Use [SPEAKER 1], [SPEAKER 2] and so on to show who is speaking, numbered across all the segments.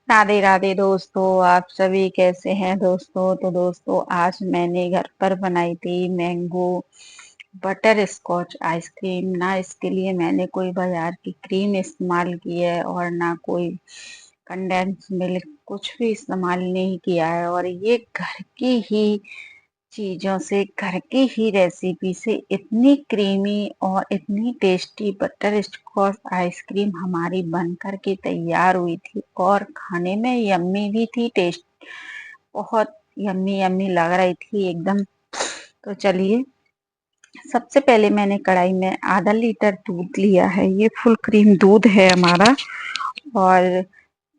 [SPEAKER 1] राधे राधे दोस्तों। आप सभी कैसे हैं दोस्तों? तो दोस्तों, आज मैंने घर पर बनाई थी मैंगो बटर स्कॉच आइसक्रीम। ना इसके लिए मैंने कोई बाजार की क्रीम इस्तेमाल की है और ना कोई कंडेंस मिल्क, कुछ भी इस्तेमाल नहीं किया है। और ये घर की ही चीजों से, घर की ही रेसिपी से इतनी क्रीमी और इतनी टेस्टी बटर स्कॉच आइसक्रीम हमारी बन करके तैयार हुई थी और खाने में यम्मी भी थी। टेस्ट बहुत यम्मी यम्मी लग रही थी एकदम। तो चलिए, सबसे पहले मैंने कढ़ाई में आधा लीटर दूध लिया है। ये फुल क्रीम दूध है हमारा। और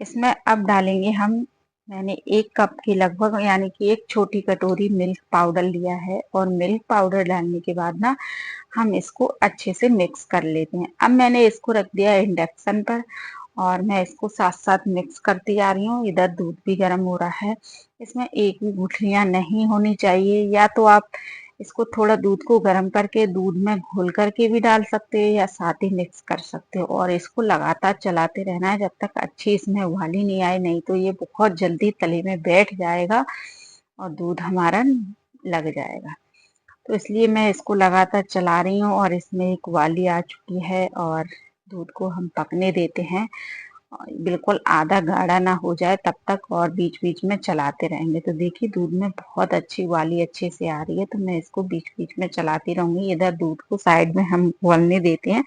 [SPEAKER 1] इसमें अब डालेंगे हम, मैंने 1 कप के लगभग, यानी कि एक छोटी कटोरी मिल्क पाउडर लिया है। और मिल्क पाउडर डालने के बाद ना हम इसको अच्छे से मिक्स कर लेते हैं। अब मैंने इसको रख दिया इंडक्शन पर और मैं इसको साथ साथ मिक्स करती जा रही हूँ। इधर दूध भी गर्म हो रहा है। इसमें एक भी गुठलियां नहीं होनी चाहिए। या तो आप इसको थोड़ा दूध को गर्म करके दूध में घोल करके भी डाल सकते हो या साथ ही मिक्स कर सकते हो। और इसको लगातार चलाते रहना है जब तक अच्छी इसमें उबाली नहीं आए, नहीं तो ये बहुत जल्दी तले में बैठ जाएगा और दूध हमारा लग जाएगा। तो इसलिए मैं इसको लगातार चला रही हूँ और इसमें एक उबाली आ चुकी है और दूध को हम पकने देते हैं। और बिल्कुल आधा गाढ़ा ना हो जाए तब तक और बीच बीच में चलाते रहेंगे। तो देखिए, दूध में बहुत अच्छी उबाली अच्छे से आ रही है, तो मैं इसको बीच बीच में चलाती रहूंगी। इधर दूध को साइड में हम उबलने देते हैं।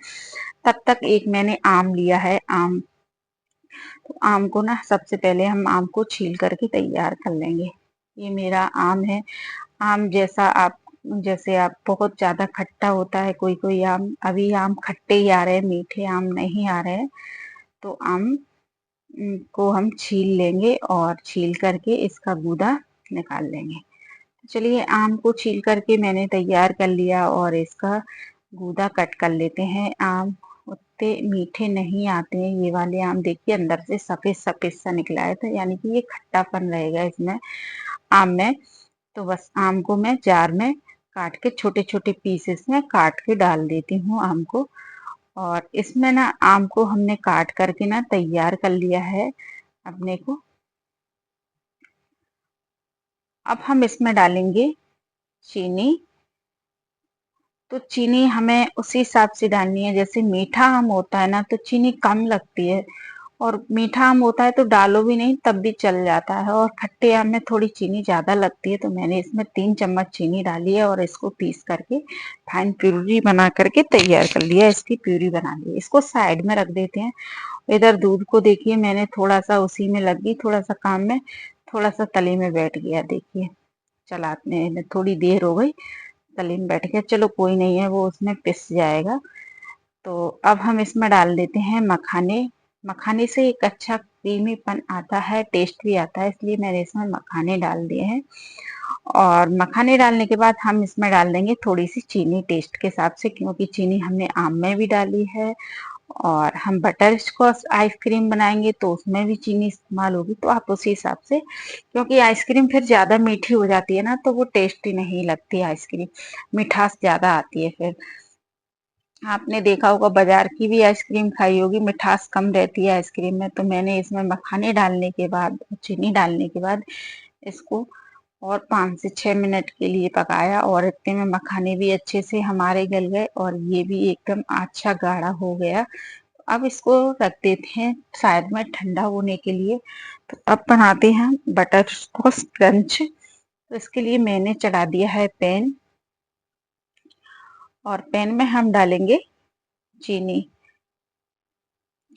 [SPEAKER 1] तब तक एक मैंने आम लिया है। आम, तो आम को ना सबसे पहले हम आम को छील करके तैयार कर लेंगे। ये मेरा आम है। आम जैसे आप, बहुत ज्यादा खट्टा होता है कोई कोई आम, अभी आम खट्टे ही आ रहे हैं, मीठे आम नहीं आ रहे हैं। तो आम को हम छील लेंगे और छील करके इसका गूदा निकाल लेंगे। चलिए, आम को छील करके मैंने तैयार कर लिया और इसका गूदा कट कर लेते हैं। आम उतने मीठे नहीं आते हैं। ये वाले आम देखिए अंदर से सफेद सफेद सा निकला है, तो यानी कि ये खट्टापन रहेगा इसमें, आम में। तो बस आम को मैं जार में काट के छोटे छोटे पीसेस में काट के डाल देती हूँ आम को। और इसमें ना आम को हमने काट करके ना तैयार कर लिया है अपने को। अब हम इसमें डालेंगे चीनी। तो चीनी हमें उसी हिसाब से डालनी है, जैसे मीठा आम होता है ना तो चीनी कम लगती है, और मीठा आम होता है तो डालो भी नहीं तब भी चल जाता है, और खट्टे आम में थोड़ी चीनी ज्यादा लगती है। तो मैंने इसमें 3 चम्मच चीनी डाली है और इसको पीस करके फाइन प्यूरी बना करके तैयार कर लिया। इसकी प्यूरी बना ली, इसको साइड में रख देते हैं। इधर दूध को देखिए, मैंने थोड़ा सा उसी में लग गई, थोड़ा सा काम में, थोड़ा सा तली में बैठ गया। देखिए, चलाने में थोड़ी देर हो गई, तली में बैठ गया। चलो कोई नहीं है, वो उसमें पिस जाएगा। तो अब हम इसमें डाल देते हैं मखाने। मखाने से एक अच्छा क्रीमीपन आता है, टेस्ट भी आता है, इसलिए मैंने इसमें मखाने डाल दिए हैं। और मखाने डालने के बाद हम इसमें डाल देंगे थोड़ी सी चीनी टेस्ट के हिसाब से, क्योंकि चीनी हमने आम में भी डाली है। और हम बटर स्कॉच आइसक्रीम बनाएंगे तो उसमें भी चीनी इस्तेमाल होगी, तो आप उसी हिसाब से, क्योंकि आइसक्रीम फिर ज्यादा मीठी हो जाती है ना तो वो टेस्टी नहीं लगती आइसक्रीम, मिठास ज्यादा आती है फिर। आपने देखा होगा बाजार की भी आइसक्रीम खाई होगी, मिठास कम रहती है आइसक्रीम में। तो मैंने इसमें मखाने डालने के बाद, चीनी डालने के बाद इसको और 5 से 6 मिनट के लिए पकाया, और इतने में मखाने भी अच्छे से हमारे गल गए और ये भी एकदम अच्छा गाढ़ा हो गया। अब इसको रख देते हैं साइड में ठंडा होने के लिए। तो अब बनाते हैं बटर स्कॉच क्रंच। तो इसके लिए मैंने चढ़ा दिया है पैन, और पैन में हम डालेंगे चीनी।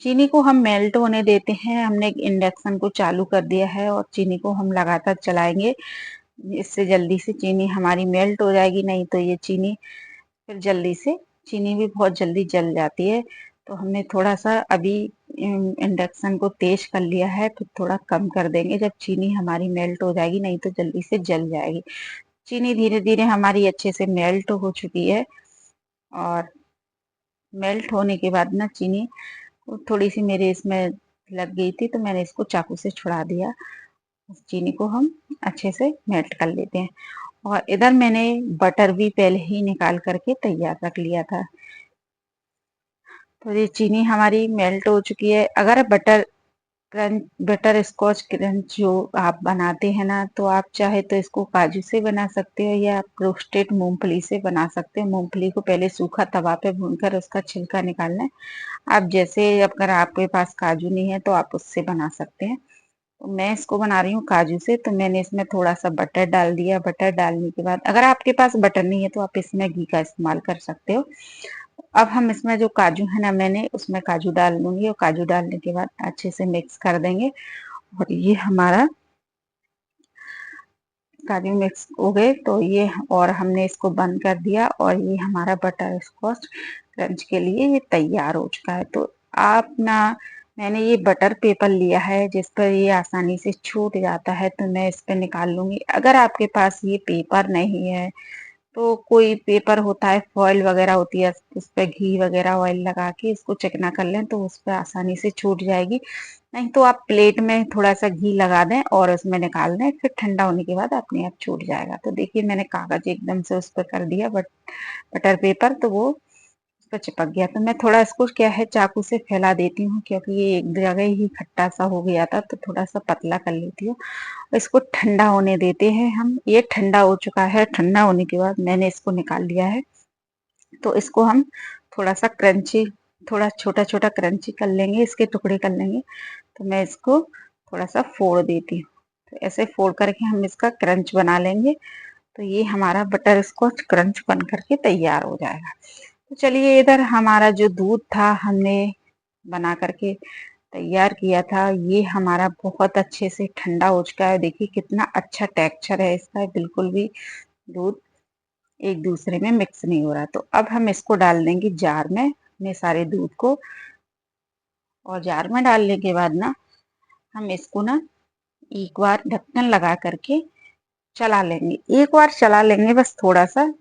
[SPEAKER 1] चीनी को हम मेल्ट होने देते हैं। हमने इंडक्शन को चालू कर दिया है और चीनी को हम लगातार चलाएंगे। इससे जल्दी से चीनी हमारी मेल्ट हो जाएगी, नहीं तो ये चीनी फिर जल्दी से, चीनी भी बहुत जल्दी जल जाती है। तो हमने थोड़ा सा अभी इंडक्शन को तेज कर लिया है, फिर थोड़ा कम कर देंगे जब चीनी हमारी मेल्ट हो जाएगी, नहीं तो जल्दी से जल जाएगी। चीनी धीरे धीरे हमारी अच्छे से मेल्ट हो चुकी है। और मेल्ट होने के बाद ना चीनी थोड़ी सी मेरे इसमें लग गई थी, तो मैंने इसको चाकू से छुड़ा दिया। उस चीनी को हम अच्छे से मेल्ट कर लेते हैं। और इधर मैंने बटर भी पहले ही निकाल करके तैयार रख लिया था। तो ये चीनी हमारी मेल्ट हो चुकी है। अगर butter crunch butterscotch crunch जो आप बनाते हैं ना, तो आप चाहे तो इसको काजू से बना सकते हो या आप रोस्टेड मूंगफली से बना सकते हो। मूंगफली को पहले सूखा तवा पे भूनकर उसका छिलका निकालना है। आप जैसे, अगर आपके पास काजू नहीं है तो आप उससे बना सकते हैं। तो मैं इसको बना रही हूँ काजू से, तो मैंने इसमें थोड़ा सा बटर डाल दिया। बटर डालने के बाद, अगर आपके पास बटर नहीं है तो आप इसमें घी का इस्तेमाल कर सकते हो। अब हम इसमें जो काजू है ना, मैंने उसमें काजू डाल दूंगी और काजू डालने के बाद अच्छे से मिक्स कर देंगे। और ये हमारा काजू मिक्स हो गए तो ये, और हमने इसको बंद कर दिया और ये हमारा बटर स्कॉच क्रंच के लिए ये तैयार हो चुका है। तो आप ना, मैंने ये बटर पेपर लिया है जिस पर ये आसानी से छूट जाता है, तो मैं इस पर निकाल लूंगी। अगर आपके पास ये पेपर नहीं है तो कोई पेपर होता है, फॉइल वगैरह होती है, उस पर घी वगैरह ऑयल लगा के इसको चिकना कर लें तो उस पर आसानी से छूट जाएगी। नहीं तो आप प्लेट में थोड़ा सा घी लगा दें और उसमें निकाल दें, फिर ठंडा होने के बाद अपने आप छूट जाएगा। तो देखिए मैंने कागज एकदम से उस पर कर दिया, बट बटर पेपर, तो वो उस पर चिपक गया। तो मैं थोड़ा इसको क्या है, चाकू से फैला देती हूँ, क्योंकि ये एक जगह ही खट्टा सा हो गया था, तो थोड़ा सा पतला कर लेती हूँ। इसको ठंडा होने देते हैं हम। ये ठंडा हो चुका है। ठंडा होने के बाद मैंने इसको निकाल लिया है। तो इसको हम थोड़ा सा क्रंची, थोड़ा छोटा छोटा क्रंची कर लेंगे, इसके टुकड़े कर लेंगे। तो मैं इसको थोड़ा सा फोड़ देती हूँ। तो ऐसे फोड़ करके हम इसका क्रंच बना लेंगे। तो ये हमारा बटर स्कॉच क्रंच बन करके तैयार हो जाएगा। तो चलिए, इधर हमारा जो दूध था हमने बना करके तैयार किया था, ये हमारा बहुत अच्छे से ठंडा हो चुका है। देखिए कितना अच्छा टेक्सचर है इसका, बिल्कुल भी दूध एक दूसरे में मिक्स नहीं हो रहा। तो अब हम इसको डाल देंगे जार में, अपने सारे दूध को। और जार में डालने के बाद ना, हम इसको ना एक बार ढक्कन लगा करके चला लेंगे। एक बार चला लेंगे बस थोड़ा सा।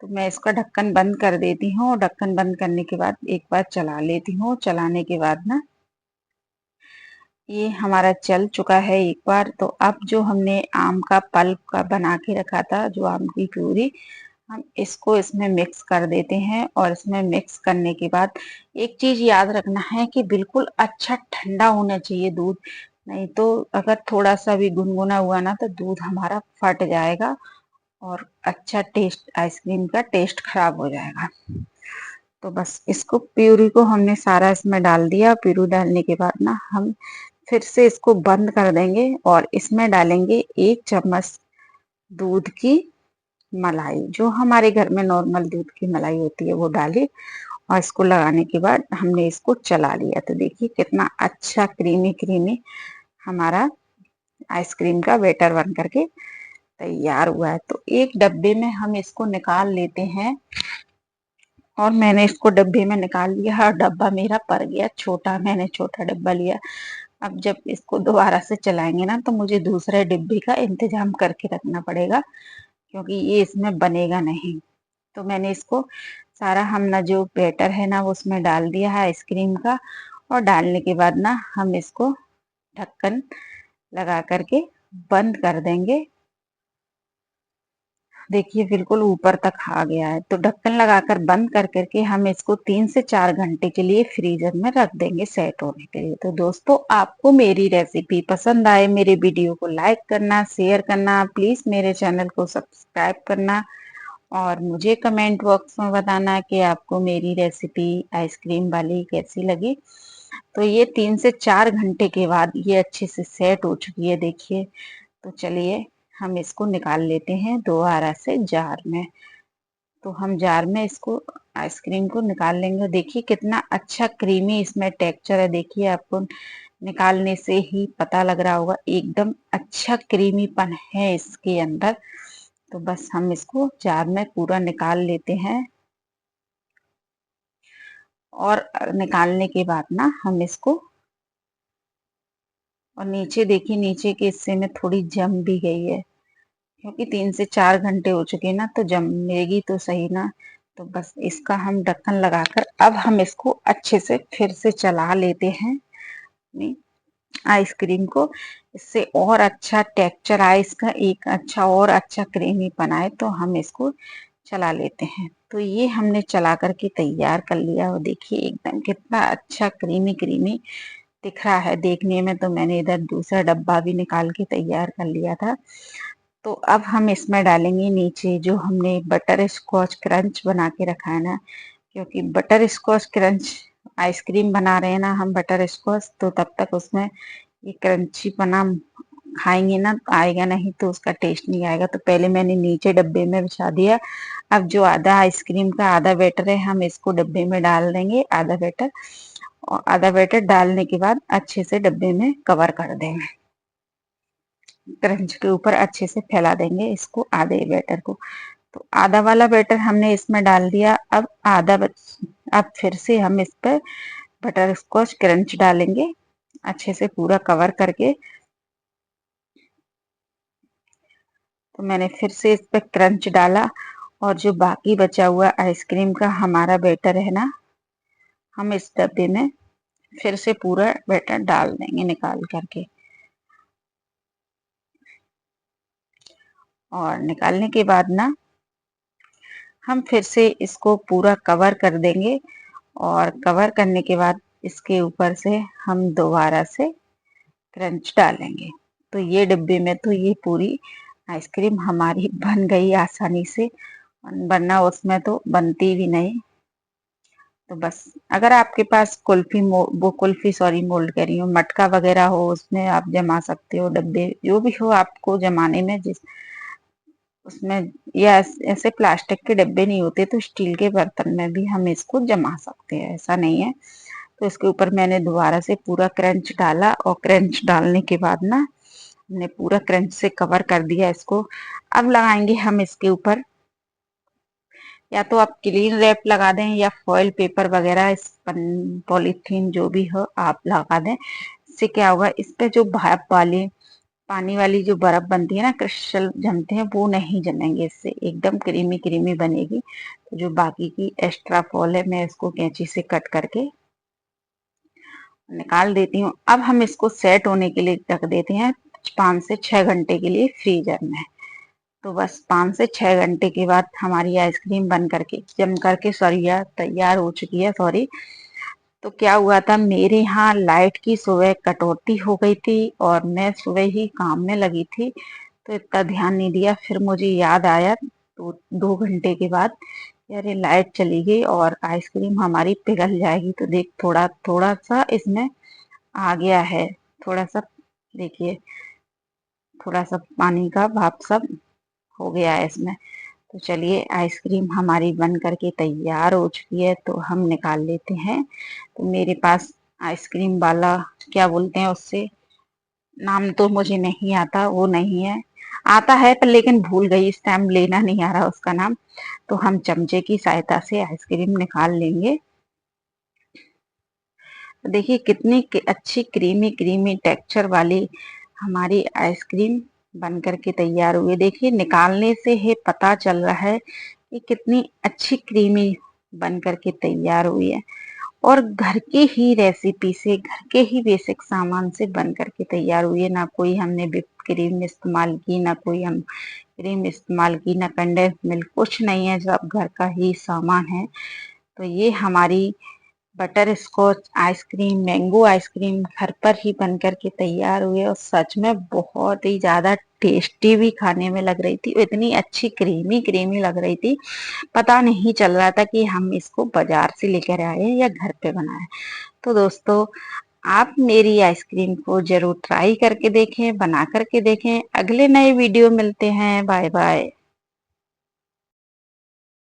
[SPEAKER 1] तो मैं इसका ढक्कन बंद कर देती हूँ। ढक्कन बंद करने के बाद एक बार चला लेती हूँ। चलाने के बाद ना, ये हमारा चल चुका है एक बार। तो अब जो हमने आम का पल्प का बना के रखा था, जो आम की प्यूरी, हम इसको इसमें मिक्स कर देते हैं। और इसमें मिक्स करने के बाद एक चीज याद रखना है कि बिल्कुल अच्छा ठंडा होना चाहिए दूध। नहीं तो अगर थोड़ा सा भी गुनगुना हुआ ना, तो दूध हमारा फट जाएगा और अच्छा टेस्ट, आइसक्रीम का टेस्ट खराब हो जाएगा। तो बस इसको, प्यूरी को हमने सारा इसमें डाल दिया। प्यूरी डालने के बाद ना, हम फिर से इसको बंद कर देंगे और इसमें डालेंगे 1 चम्मच दूध की मलाई, जो हमारे घर में नॉर्मल दूध की मलाई होती है, वो डाली। और इसको लगाने के बाद हमने इसको चला लिया। तो देखिए कितना अच्छा क्रीमी क्रीमी हमारा आइसक्रीम का बैटर बन करके तैयार हुआ है। तो एक डब्बे में हम इसको निकाल लेते हैं। और मैंने इसको डब्बे में निकाल लिया और डब्बा मेरा पड़ गया छोटा, मैंने छोटा डब्बा लिया। अब जब इसको दोबारा से चलाएंगे ना, तो मुझे दूसरे डिब्बे का इंतजाम करके रखना पड़ेगा, क्योंकि ये इसमें बनेगा नहीं। तो मैंने इसको सारा, हम ना जो बैटर है ना, वो उसमें डाल दिया है आइसक्रीम का। और डालने के बाद ना, हम इसको ढक्कन लगा करके बंद कर देंगे। देखिए बिल्कुल ऊपर तक आ गया है। तो ढक्कन लगाकर बंद कर करके हम इसको 3 से 4 घंटे के लिए फ्रीजर में रख देंगे सेट होने के लिए। तो दोस्तों, आपको मेरी रेसिपी पसंद आए, मेरे वीडियो को लाइक करना, शेयर करना, प्लीज मेरे चैनल को सब्सक्राइब करना और मुझे कमेंट बॉक्स में बताना कि आपको मेरी रेसिपी आइसक्रीम वाली कैसी लगी। तो ये 3 से 4 घंटे के बाद ये अच्छे से सेट हो चुकी है, देखिए। तो चलिए, हम इसको निकाल लेते हैं दोबारा से जार में। तो हम जार में इसको, आइसक्रीम को निकाल लेंगे। देखिए कितना अच्छा क्रीमी इसमें टेक्सचर है। देखिए आपको निकालने से ही पता लग रहा होगा, एकदम अच्छा क्रीमीपन है इसके अंदर। तो बस हम इसको जार में पूरा निकाल लेते हैं। और निकालने के बाद ना, हम इसको, और नीचे देखिए, नीचे के हिस्से में थोड़ी जम भी गई है, क्योंकि 3 से 4 घंटे हो चुके हैं ना, तो जमेगी तो सही ना। तो बस इसका हम ढक्कन लगाकर अब हम इसको अच्छे से फिर से चला लेते हैं अपनी आइसक्रीम को। इससे और अच्छा टेक्सचर आए इसका, एक अच्छा और अच्छा क्रीमी बनाए, तो हम इसको चला लेते हैं। तो ये हमने चला करके तैयार कर लिया। और देखिए एकदम कितना अच्छा क्रीमी क्रीमी दिख रहा है देखने में, तो मैंने इधर दूसरा डब्बा भी निकाल के तैयार कर लिया था। तो अब हम इसमें डालेंगे नीचे जो हमने बटर स्कॉच क्रंच बना के रखा है ना, क्योंकि बटर स्कॉच क्रंच आइसक्रीम बना रहे हैं ना हम बटर स्कॉच, तो तब तक उसमें ये क्रंची पना खाएंगे ना तो आएगा, नहीं तो उसका टेस्ट नहीं आएगा। तो पहले मैंने नीचे डब्बे में बिछा दिया। अब जो आधा आइसक्रीम का आधा बैटर है हम इसको डब्बे में डाल देंगे, आधा बैटर, और आधा बैटर डालने के बाद अच्छे से डब्बे में कवर कर देंगे, क्रंच के ऊपर अच्छे से फैला देंगे इसको, आधे बैटर को। तो आधा वाला बैटर हमने इसमें डाल दिया। अब अब फिर से हम इस पर बटर स्कॉच क्रंच डालेंगे अच्छे से पूरा कवर करके। तो मैंने फिर से इस पर क्रंच डाला, और जो बाकी बचा हुआ आइसक्रीम का हमारा बैटर है ना, हम इस डब्बे में फिर से पूरा बैटर डाल देंगे निकाल करके। और निकालने के बाद ना हम फिर से इसको पूरा कवर कर देंगे, और कवर करने के बाद इसके ऊपर से हम दोबारा से क्रंच डालेंगे। तो ये डिब्बे में तो ये पूरी आइसक्रीम हमारी बन गई आसानी से, वरना उसमें तो बनती भी नहीं। तो बस अगर आपके पास कुल्फी सॉरी मोल्ड कह रही हूँ, मटका वगैरह हो उसमें आप जमा सकते हो, डब्बे जो भी हो आपको जमाने में, जिस उसमें, या ऐसे प्लास्टिक के डब्बे नहीं होते तो स्टील के बर्तन में भी हम इसको जमा सकते हैं, ऐसा नहीं है। तो इसके ऊपर मैंने दोबारा से पूरा क्रंच डाला, और क्रंच डालने के बाद ना हमने पूरा क्रंच से कवर कर दिया इसको। अब लगाएंगे हम इसके ऊपर, या तो आप क्लीन रैप लगा दें या फॉइल पेपर वगैरह, इस पॉलीथीन जो भी हो आप लगा दें। इससे क्या होगा, इस पे जो भाप वाली पानी वाली जो बर्फ बनती है ना, क्रिस्टल जमते हैं, वो नहीं जमेंगे, इससे एकदम क्रीमी क्रीमी बनेगी। तो जो बाकी की एक्स्ट्रा फॉल है मैं इसको कैंची से कट करके निकाल देती हूँ। अब हम इसको सेट होने के लिए रख देते हैं 5 से 6 घंटे के लिए फ्रीजर में। तो बस 5 से 6 घंटे के बाद हमारी आइसक्रीम बन करके जम करके सॉरी यार तैयार हो चुकी है, सॉरी। तो क्या हुआ था, मेरे यहाँ लाइट की सुबह कटौती हो गई थी, और मैं सुबह ही काम में लगी थी, तो इतना ध्यान नहीं दिया। फिर मुझे याद आया तो 2 घंटे के बाद, यार ये लाइट चली गई और आइसक्रीम हमारी पिघल जाएगी। तो देख थोड़ा थोड़ा सा इसमें आ गया है, थोड़ा सा देखिए, थोड़ा सा पानी का भाप सब हो गया है इसमें। तो चलिए आइसक्रीम हमारी बन करके तैयार हो चुकी है, तो हम निकाल लेते हैं। तो मेरे पास आइसक्रीम वाला, क्या बोलते हैं उससे, नाम तो मुझे नहीं आता, वो नहीं है, आता है पर लेकिन भूल गई, इस टाइम लेना नहीं आ रहा उसका नाम। तो हम चमचे की सहायता से आइसक्रीम निकाल लेंगे। तो देखिए कितनी अच्छी क्रीमी क्रीमी टेक्सचर वाली हमारी आइसक्रीम बन करके तैयार हुई है। देखिए निकालने से ही पता चल रहा है कि कितनी अच्छी क्रीमी बन करके तैयार हुई है, और घर की ही रेसिपी से, घर के ही बेसिक सामान से बन करके तैयार हुई है। ना कोई हमने विप क्रीम इस्तेमाल की, ना कोई हम क्रीम इस्तेमाल की, ना कंडेंस मिल्क, कुछ नहीं है, सब घर का ही सामान है। तो ये हमारी butterscotch ice cream, mango ice cream घर पर ही बन करके तैयार हुई है, और सच में बहुत ही ज्यादा टेस्टी भी खाने में लग रही थी, इतनी अच्छी क्रीमी क्रीमी लग रही थी, पता नहीं चल रहा था कि हम इसको बाजार से लेकर आए हैं या घर पे बनाए। तो दोस्तों आप मेरी आइसक्रीम को जरूर ट्राई करके देखें, बना करके देखें। अगले नए वीडियो मिलते हैं, बाय बाय।